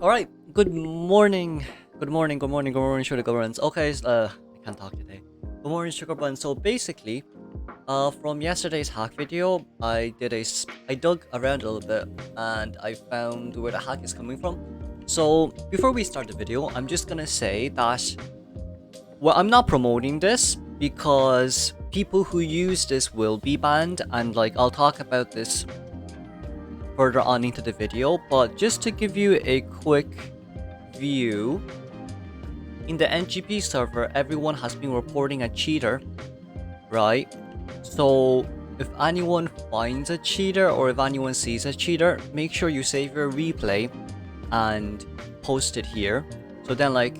All right. Good morning. Good morning. Good morning. Good morning, sugar buns. Okay. I can't talk today. Good morning, sugar buns. So basically, from yesterday's hack video, I dug around a little bit and I found where the hack is coming from. So before we start the video, I'm just gonna say that I'm not promoting this because people who use this will be banned, and like I'll talk about this further on into the video. But just to give you a quick view, in the NGP server, everyone has been reporting a cheater, right? So if anyone finds a cheater or if anyone sees a cheater, make sure you save your replay and post it here. So then like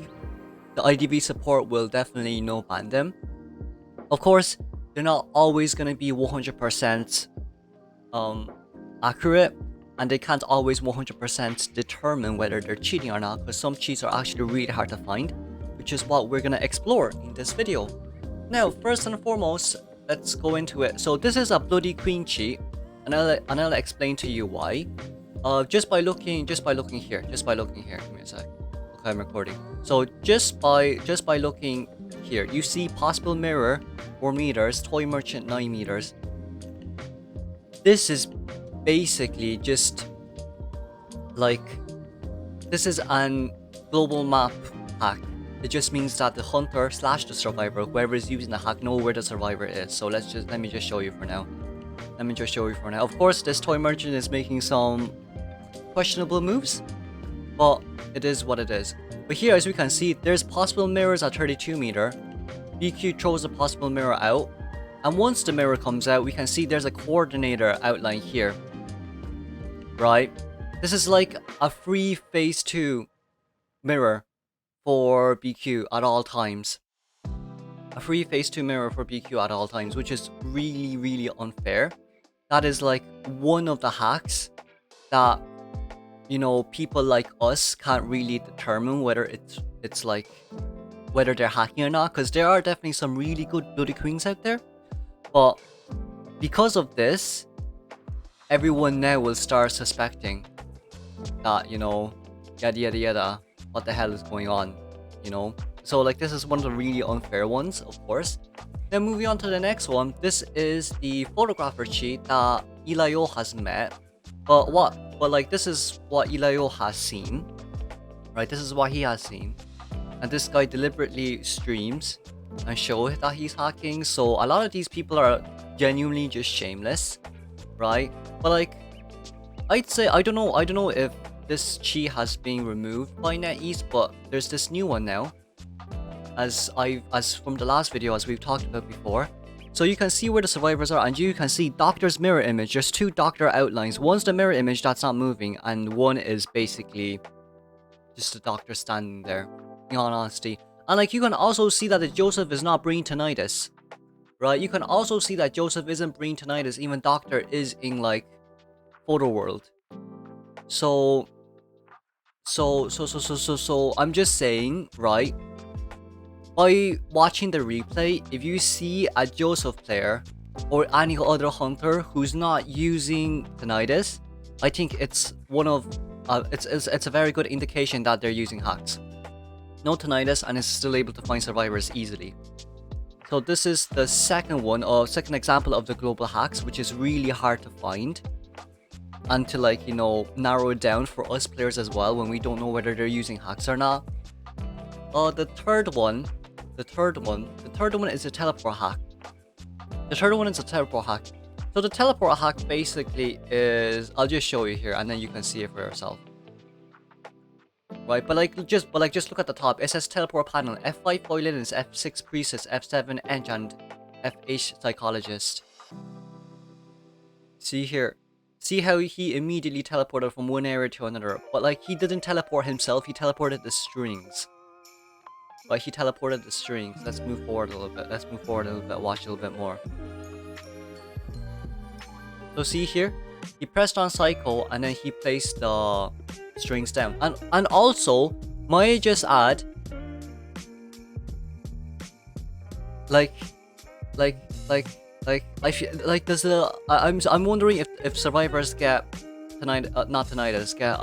the IDV support will definitely ban them. Of course, they're not always gonna be 100% accurate, and they can't always 100% determine whether they're cheating or not, because some cheats are actually really hard to find, which is what we're gonna explore in this video. Now, first and foremost, let's go into it. So this is a bloody queen cheat, and I'll explain to you why. Just by looking here. Give me a sec. Okay, I'm recording. So just by looking here, you see possible mirror 4 meters, toy merchant 9 meters. This is basically just like, this is an global map hack. It just means that the hunter slash the survivor, whoever is using the hack, know where the survivor is. So let me just show you for now. Of course, this toy merchant is making some questionable moves, but it is what it is. But here, as we can see, there's possible mirrors at 32 meter. BQ throws a possible mirror out, and once the mirror comes out, we can see there's a coordinator outline here, right? This is like a free phase 2 mirror for BQ at all times. A free phase 2 mirror for BQ at all times, which is really, really unfair. That is like one of the hacks that, people like us can't really determine whether it's like whether they're hacking or not, because there are definitely some really good bloody queens out there. But because of this, everyone now will start suspecting that, yada yada yada, what the hell is going on, So like, this is one of the really unfair ones, of course. Then moving on to the next one, this is the photographer cheat that Elayo has met. But like, this is what Elayo has seen, right? This is what he has seen. And this guy deliberately streams and show that he's hacking. So a lot of these people are genuinely just shameless, right? But like, I'd say, I don't know if this cheat has been removed by NetEase, but there's this new one now, as from the last video, as we've talked about before. So you can see where the survivors are, and you can see doctor's mirror image. There's 2 doctor outlines. One's the mirror image that's not moving, and one is basically just the doctor standing there, in all honesty. And like, you can also see that the Joseph is not bringing tinnitus, right? You can also see that Joseph isn't bringing tinnitus, even doctor is in like photo world. So I'm just saying, right? By watching the replay, if you see a Joseph player or any other hunter who's not using tinnitus, I think it's one of it's a very good indication that they're using hacks. No tinnitus, and is still able to find survivors easily. So this is the second example of the global hacks, which is really hard to find and to like, narrow it down for us players as well when we don't know whether they're using hacks or not. The third one is a teleport hack. So the teleport hack basically is, I'll just show you here and then you can see it for yourself. Right, but just look at the top. It says teleport panel, F5 violinist, F6 priestess, F7 enchant, F8 psychologist. See here. See how he immediately teleported from one area to another, but like, he didn't teleport himself, he teleported the strings. But he teleported the strings. Let's move forward a little bit. Watch a little bit more. So see here, he pressed on cycle and then he placed the strings down. And also, might I just add, like I feel like there's I'm wondering if survivors get not tinnitus, get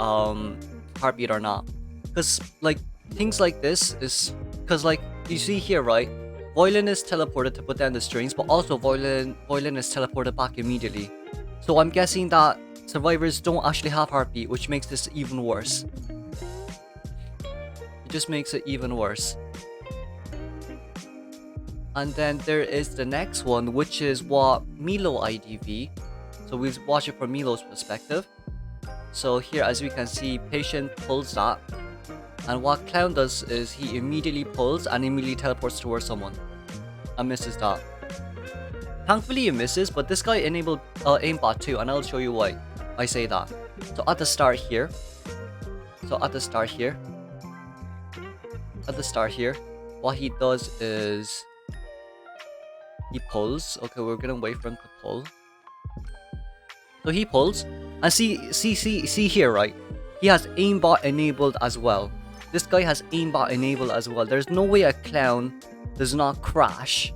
heartbeat or not. Because like things like this is because like you see here, right? Violin is teleported to put down the strings, but also Violin is teleported back immediately. So I'm guessing that survivors don't actually have heartbeat, which makes this even worse. It just makes it even worse. And then there is the next one, which is what Milo IDV. So we'll watch it from Milo's perspective. So here, as we can see, patient pulls that. And what Clown does is he immediately pulls and immediately teleports towards someone. And misses that. Thankfully he misses, but this guy enabled aimbot too, and I'll show you why I say that. So at the start here. What he does is he pulls. Okay, we're gonna wait for him to pull. So he pulls, and see here, right? He has aimbot enabled as well. This guy has aimbot enabled as well. There's no way a Clown does not crash,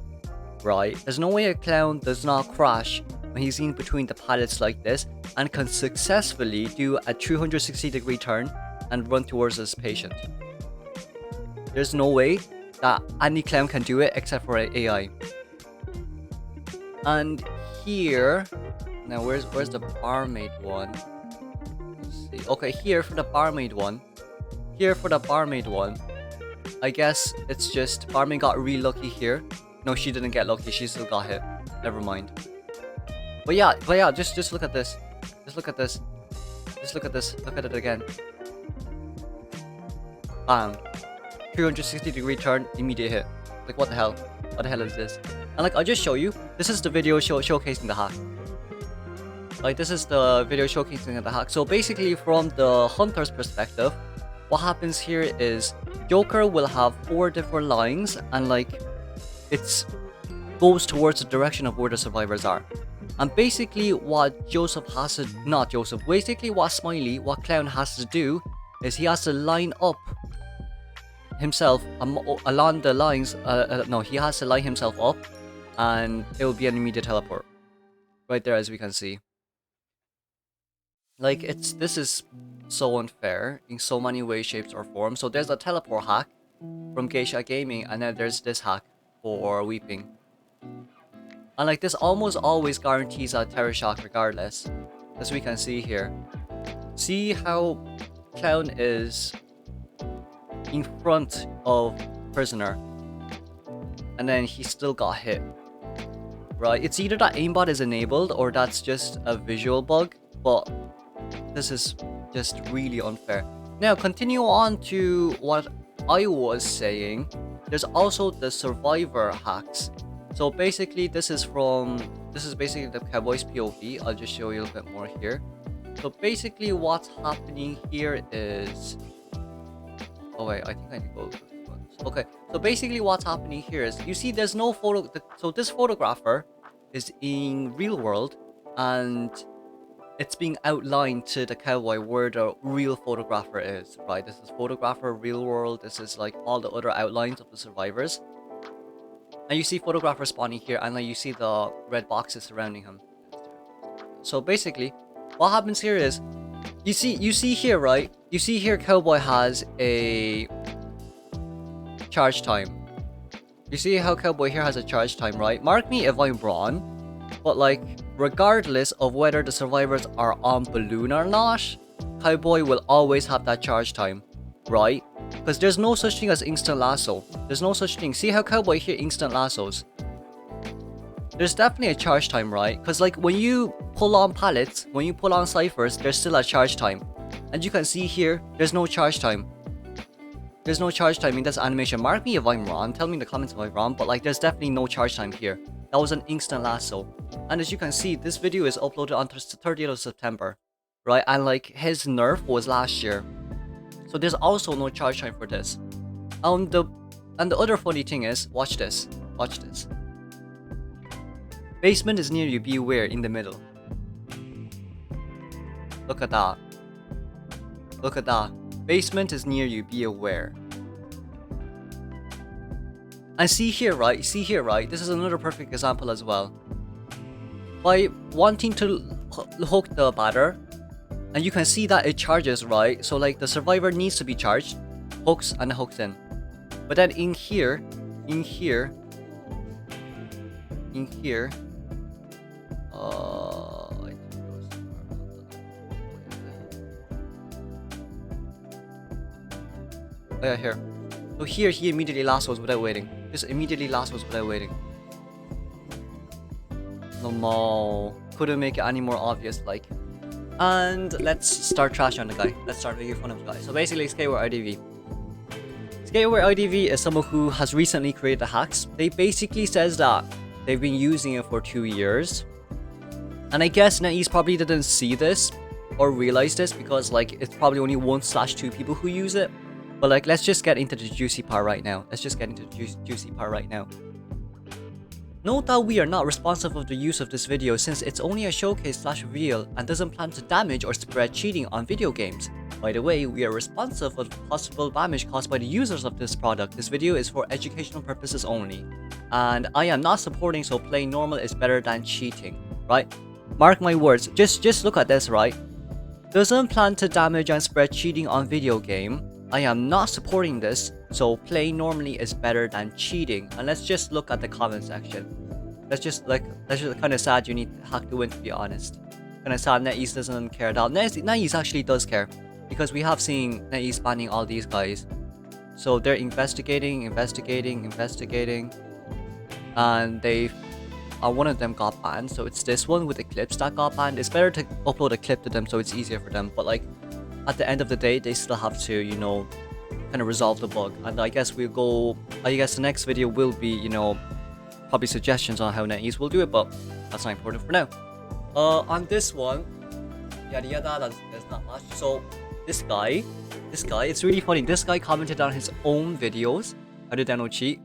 right? There's no way a Clown does not crash when he's in between the pallets like this and can successfully do a 360-degree turn and run towards his patient. There's no way that any Clown can do it except for AI. And here, now where's the barmaid one? Let's see. Okay, here for the barmaid one, I guess it's just barmaid got really lucky here. No, she didn't get lucky. She still got hit. Never mind. But yeah, just look at this. Look at it again. Bam. 360-degree turn, immediate hit. Like, what the hell? What the hell is this? And like, I'll just show you. This is the video showcasing the hack. Like, this is the video showcasing the hack. So basically, from the hunter's perspective, what happens here is Joker will have 4 different lines, and like, it goes towards the direction of where the survivors are. And basically, what what Clown has to do is he has to line up himself along the lines. He has to line himself up, and it will be an immediate teleport right there, as we can see. Like, this is so unfair in so many ways, shapes, or forms. So there's a teleport hack from Geisha Gaming, and then there's this hack for Weeping. And like, this almost always guarantees a terror shock regardless, as we can see here. See how Clown is in front of prisoner, and then he still got hit, right? It's either that aimbot is enabled or that's just a visual bug, but this is just really unfair. Now, continue on to what I was saying. There's also the survivor hacks. So basically, this is basically the cowboy's POV. I'll just show you a little bit more here. So basically, what's happening here is, oh wait, I think I need to go. Okay, so basically, what's happening here is, you see, there's no photo. So this photographer is in real world, and it's being outlined to the cowboy where the real photographer is, right? This is photographer, real world. This is like all the other outlines of the survivors. And you see photographer spawning here, and then you see the red boxes surrounding him. So basically, what happens here is, you see here, right? You see here cowboy has a charge time. You see how cowboy here has a charge time, right? Mark me if I'm wrong, but like, regardless of whether the survivors are on balloon or not, cowboy will always have that charge time, right? Because there's no such thing as instant lasso. There's no such thing. See how cowboy here instant lassos? There's definitely a charge time, right? Because like, when you pull on pallets, when you pull on ciphers, there's still a charge time. And you can see here, there's no charge time. There's no charge time in this animation. Mark me if I'm wrong. Tell me in the comments if I'm wrong. But like, there's definitely no charge time here. That was an instant lasso. And as you can see, this video is uploaded on 30th of September, right? And like, his nerf was last year. So there's also no charge time for this. And the other funny thing is, watch this. Watch this. Basement is near you, be aware, in the middle. Look at that. Look at that. Basement is near you, be aware. And see here, right? See here, right? This is another perfect example as well. By wanting to hook the batter, And you can see that it charges, right? So like the survivor needs to be charged, hooks and hooks in. But then in here, in here, I think it was somewhere around the- oh yeah, here. So here he immediately lassos without waiting. Just immediately lassos without waiting. No, couldn't make it any more obvious, like. And let's start trashing on the guy. Let's start making fun of the guy. So basically, Skateware IDV. Skateware IDV is someone who has recently created the hacks. They basically says that they've been using it for 2 years. And I guess NetEase probably didn't see this or realize this because like it's probably only 1/2 people who use it. But like, let's just get into the juicy part right now. Note that we are not responsible for the use of this video since it's only a showcase/reveal and doesn't plan to damage or spread cheating on video games. By the way, we are responsible for the possible damage caused by the users of this product. This video is for educational purposes only. And I am not supporting, so playing normal is better than cheating, right? Mark my words, just look at this, right? Doesn't plan to damage and spread cheating on video game. I am not supporting this, so playing normally is better than cheating. And let's just look at the comment section. That's just kind of sad you need to hack to win, to be honest. Kind of sad NetEase doesn't care at all. NetEase actually does care, because we have seen NetEase banning all these guys. So they're investigating, and one of them got banned. So it's this one with the clips that got banned. It's better to upload a clip to them so it's easier for them. But like, at the end of the day, they still have to, you know, kind of resolve the bug. And I guess the next video will be, you know, probably suggestions on how NetEase will do it, but that's not important for now. On this one, yada yada, there's not much. So this guy, it's really funny. This guy commented on his own videos. I did no cheat,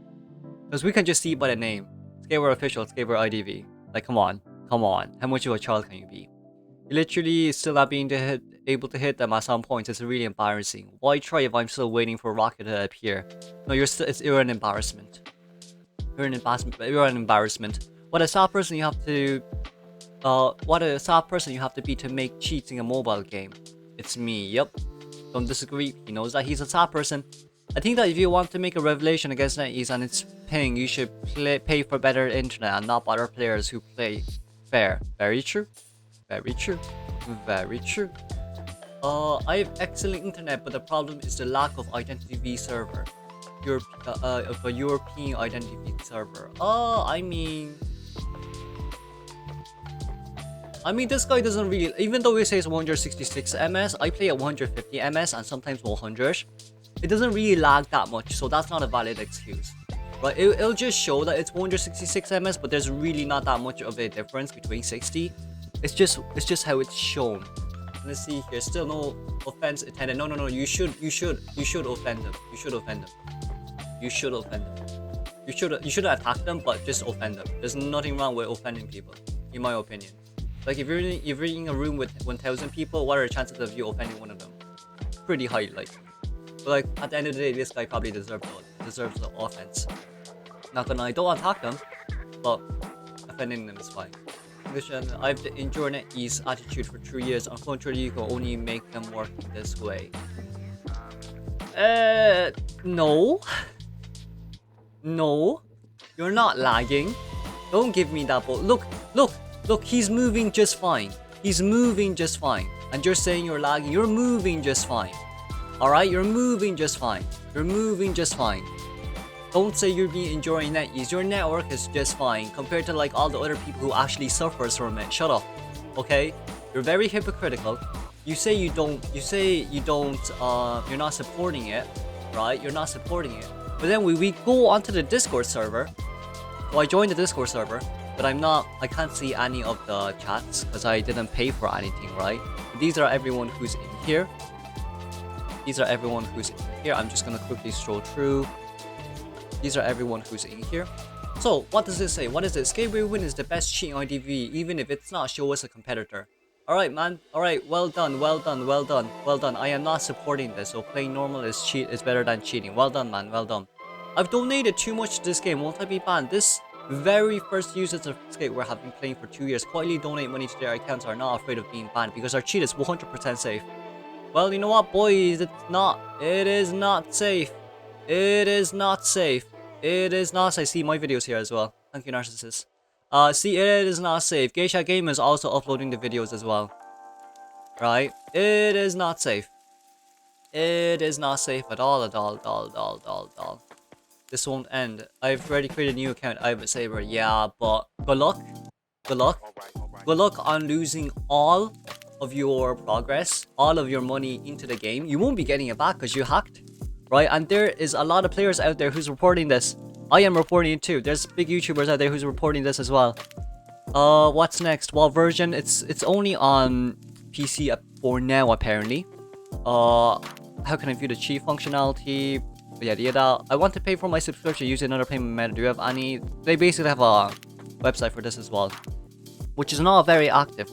because we can just see by the name. Skateware official, Skateware IDV. Like, come on. How much of a child can you be? You literally still not being able to hit them at some points. It's really embarrassing. Why try if I'm still waiting for a rocket to appear? No, you're an embarrassment. You're an embarrassment. What a sad person you have to be to make cheating a mobile game. It's me. Yep. Don't disagree. He knows that he's a sad person. I think that if you want to make a revelation against NetEase and its ping, you should pay for better internet and not bother players who play fair. Very true. I have excellent internet, but the problem is the lack of Identity V server. Of a European Identity V server. I mean, this guy doesn't really, even though he says 166 ms, I play at 150 ms and sometimes 100. It doesn't really lag that much, so that's not a valid excuse. Right? It'll just show that it's 166 ms, but there's really not that much of a difference between 60. It's just how it's shown. Let's see here. Still no offense intended. No. You should offend them. You shouldn't attack them, but just offend them. There's nothing wrong with offending people, in my opinion. Like if you're in a room with 1,000 people, what are the chances of you offending one of them? Pretty high, like. But like at the end of the day, this guy probably deserves the offense. Not gonna lie, don't attack them, but offending them is fine. I've enjoyed NetEase attitude for 3 years. Unfortunately, you can only make them work this way. No, you're not lagging. Don't give me that. But look, he's moving just fine. And you're saying you're lagging. You're moving just fine. Alright, you're moving just fine. Don't say you're enjoying NetEase. Your network is just fine compared to like all the other people who actually suffers from it. Shut up. Okay? You're very hypocritical. You're not supporting it, right? You're not supporting it. But then we go onto the Discord server. So I joined the Discord server, but I can't see any of the chats because I didn't pay for anything, right? These are everyone who's in here. I'm just gonna quickly scroll through. These are everyone who's in here. So what does this say? What is it? Skateware Win is the best cheating IDV, even if it's not, show us a competitor. Alright, man. Alright, well done. I am not supporting this, so playing normal is better than cheating. Well done, man. Well done. I've donated too much to this game. Won't I be banned? This Very first users of Skateware have been playing for 2 years. Quietly donate money to their accounts, are not afraid of being banned because our cheat is 100% safe. Well, you know what, boys? It's not. It is not safe. It is not safe. It is not safe. See my videos here as well. Thank you, Narcissus. See, it is not safe. Geisha Game is also uploading the videos as well. Right? It is not safe. It is not safe at all, at all, at all, at all, at all, at all. This won't end. I've already created a new account. I have a Saber. Yeah, but good luck. Good luck. Good luck on losing all of your progress, all of your money into the game. You won't be getting it back because you hacked, right? And there is a lot of players out there who's reporting this. I am reporting it too. There's big YouTubers out there who's reporting this as well. What's next? What version? It's only on PC for now apparently. How can I view the cheat functionality? Yada yada. I want to pay for my subscription using another payment method. Do you have any? They basically have a website for this as well, which is not very active.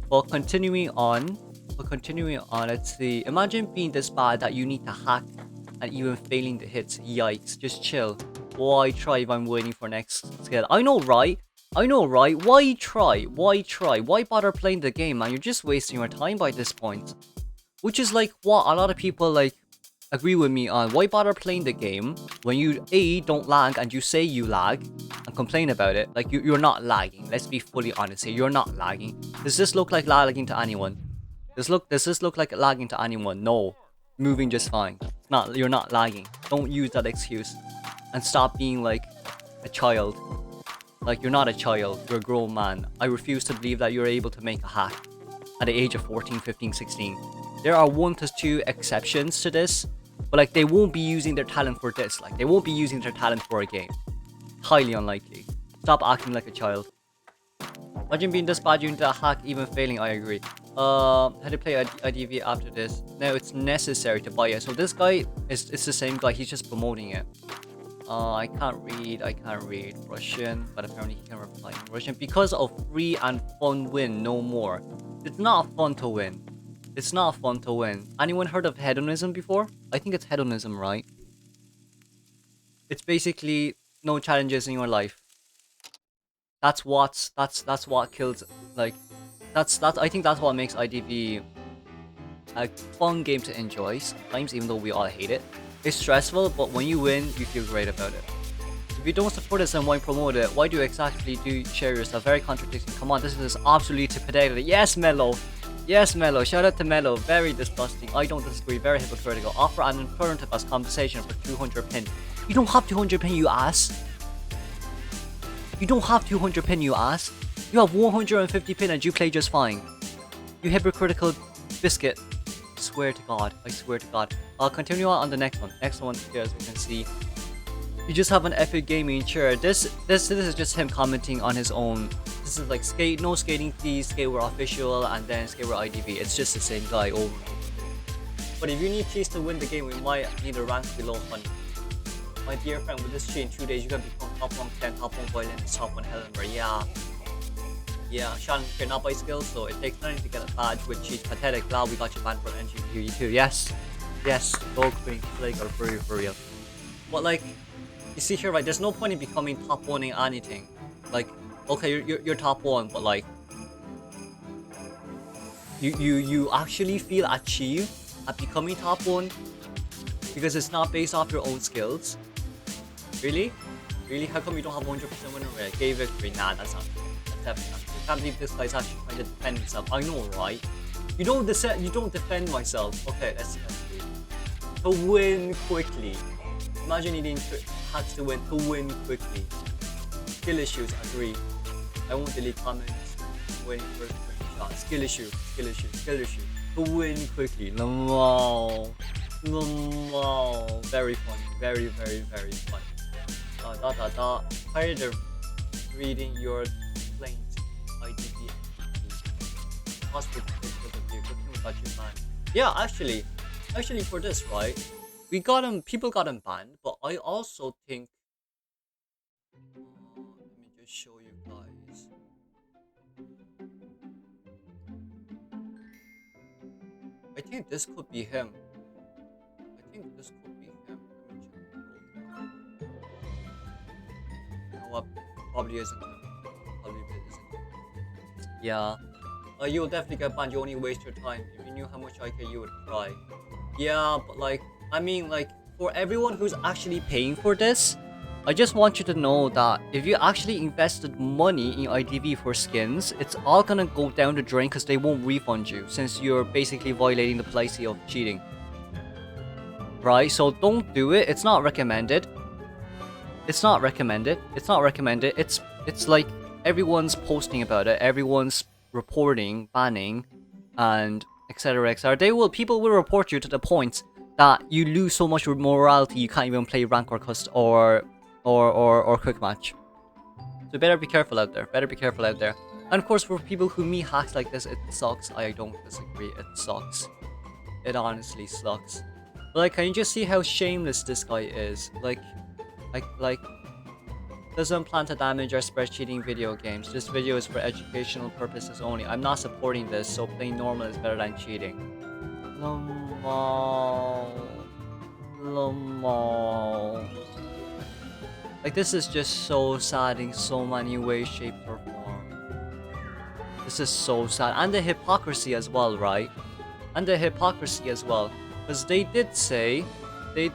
But continuing on, let's see. Imagine being this bad that you need to hack and even failing the hits. Yikes! Just chill. Why try if I'm waiting for next skill? I know, right? Why try? Why bother playing the game, man? You're just wasting your time by this point. Which is like what a lot of people like agree with me on. Why bother playing the game when you don't lag and you say you lag and complain about it? Like you're not lagging. Let's be fully honest here. You're not lagging. Does this look like lagging to anyone? Does this look like lagging to anyone? No. Moving just fine. You're not lagging. Don't use that excuse. And stop being like a child. Like you're not a child. You're a grown man. I refuse to believe that you're able to make a hack at the age of 14, 15, 16. There are 1 to 2 exceptions to this, but like they won't be using their talent for this. Like they won't be using their talent for a game. Highly unlikely. Stop acting like a child. Imagine being this bad you need to hack even failing. I agree. How to play IDV after this? Now it's necessary to buy it. So this guy it's the same guy. He's just promoting it. I can't read Russian, but apparently he can reply in Russian because of free and fun win, no more. It's not fun to win. It's not fun to win. Anyone heard of hedonism before? I think it's hedonism, right? It's basically no challenges in your life. That's what kills, like, I think that's what makes IDV a fun game to enjoy sometimes, even though we all hate it. It's stressful, but when you win, you feel great about it. If you don't support us, then why promote it? Why do you exactly share yourself? Very contradicting. Come on, this is absolutely pathetic. Yes, Mello. Yes, Mello. Shout out to Mello. Very disgusting. I don't disagree. Very hypocritical. Offer an alternative as compensation for 200 pin. You don't have 200 pin, you ass. You don't have 200 pin, you ass. You have 150 pin and you play just fine. You hypocritical biscuit. I swear to God. I'll continue on the next one. Next one here, as we can see. You just have an epic gaming chair. This is just him commenting on his own. This is like no skating please, Skateware official, and then Skateware IDV. It's just the same guy over and over. But if you need please to win the game, we might need a rank below 100. My dear friend, with this cheat in 2 days, you can become top 110, top 1 violin, top 1 Hellenberg. Yeah, Sean, you're not by skills, so it takes nothing to get a badge with cheats. Pathetic. Glad we got you banned from NGQ too. Yes, go Queen, like or for real. But like, you see here, right? There's no point in becoming top 1 in anything. Like, okay, you're top 1, but like, you actually feel achieved at becoming top 1 because it's not based off your own skills. Really? How come you don't have 100% win rate? Gay victory? Nah, that's not true. That's definitely not true. I can't believe this guy's actually trying to defend himself. I know, right? You don't defend myself. Okay, let's see. To win quickly. Imagine needing hacks to win quickly. Skill issues, agree. I won't delete comments. Waiting for a screenshot. Skill issue. To win quickly. No. Very funny. Very funny. Tired of reading your complaints. IDP. Hospital because of you. Good thing we got you banned. Yeah, actually for this, right? People got him banned, but I also think let me just show you guys. I think this could be him. Let me check. what? Probably isn't. Probably isn't. Yeah. You'll definitely get banned. You only waste your time. If you knew how much I care, you would cry. Yeah, but like, I mean, like, for everyone who's actually paying for this, I just want you to know that if you actually invested money in IDV for skins, it's all gonna go down the drain because they won't refund you since you're basically violating the policy of cheating. Right? So don't do it. It's not recommended. It's not recommended. It's not recommended. It's like everyone's posting about it. Everyone's reporting, banning, and etc. etc. People will report you to the point that you lose so much morality you can't even play rank or quick match. So better be careful out there. Better be careful out there. And of course, for people who meet hacks like this, it sucks. I don't disagree. It sucks. It honestly sucks. But like, can you just see how shameless this guy is? Like, doesn't plan to damage or spread cheating video games. This video is for educational purposes only. I'm not supporting this, so playing normal is better than cheating. Lol. Like, this is just so sad in so many ways, shapes, or form. This is so sad. And the hypocrisy as well, right? And the hypocrisy as well. Because they did say that they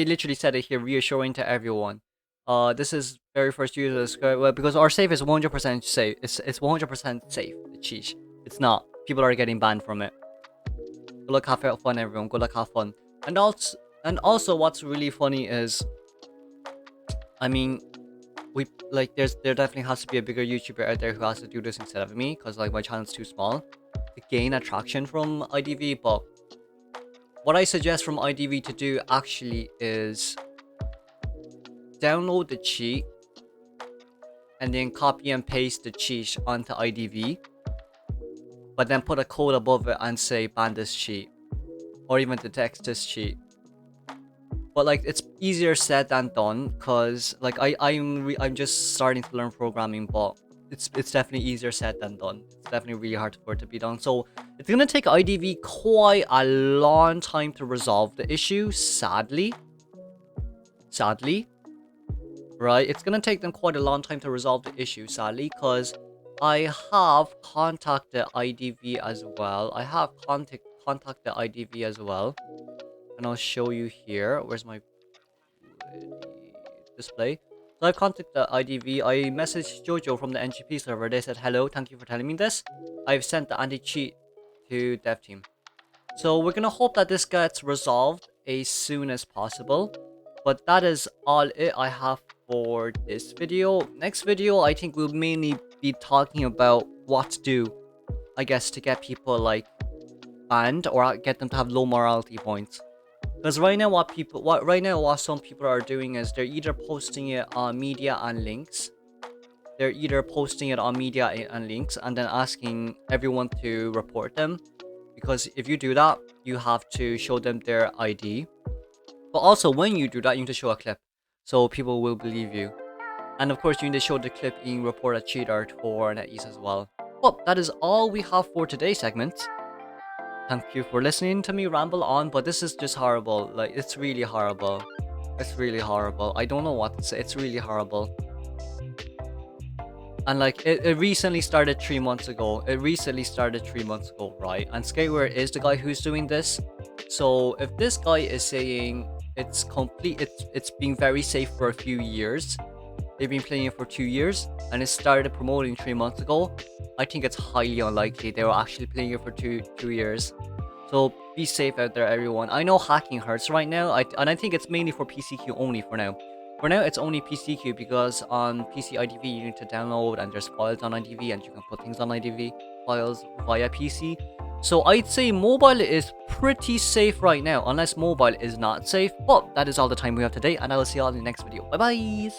literally said it here, reassuring to everyone. This is very first user well, because our safe is 100% safe. It's 100% safe. The cheat. It's not. People are getting banned from it. Good luck, have fun, everyone. Good luck, have fun. And also, what's really funny is, I mean, there definitely has to be a bigger YouTuber out there who has to do this instead of me, because like my channel's too small to gain attraction from IDV. But what I suggest from IDV to do actually is download the cheat and then copy and paste the cheat onto IDV, but then put a code above it and say ban this cheat, or even detect this cheat. But like, it's easier said than done, because like I'm just starting to learn programming, but it's definitely easier said than done. It's definitely really hard for it to be done. So it's gonna take IDV quite a long time to resolve the issue, sadly. Right? It's gonna take them quite a long time to resolve the issue, sadly, because I have contacted IDV as well. I have contacted IDV as well. And I'll show you here. Where's my display? So I've contacted IDV. I messaged Jojo from the NGP server. They said, hello, thank you for telling me this. I've sent the anti-cheat to dev team. So we're gonna hope that this gets resolved as soon as possible. But that is all it I have for this video. Next video, I think we'll mainly be talking about what to do, I guess, to get people like banned or get them to have low morality points. Because right now, what some people are doing is they're either posting it on media and links. They're either posting it on media and links and then asking everyone to report them. Because if you do that, you have to show them their ID. But also, when you do that, you need to show a clip, so people will believe you. And of course, you need to show the clip in report a cheat art for NetEase as well. Well, that is all we have for today's segment. Thank you for listening to me ramble on, but this is just horrible. Like, it's really horrible. It's really horrible. I don't know what to say. It's really horrible. And like, it recently started 3 months ago. Right? And Skateware is the guy who's doing this. So if this guy is saying it's been very safe for a few years, they've been playing it for 2 years, and it started promoting 3 months ago, I think it's highly unlikely they were actually playing it for two years. So be safe out there, everyone. I know hacking hurts right now, and I think it's mainly for PCQ only for now. For now, it's only PCQ, because on PC IDV you need to download, and there's files on IDV, and you can put things on IDV files via PC. So I'd say mobile is pretty safe right now, unless mobile is not safe. But that is all the time we have today, and I will see you all in the next video. Bye bye.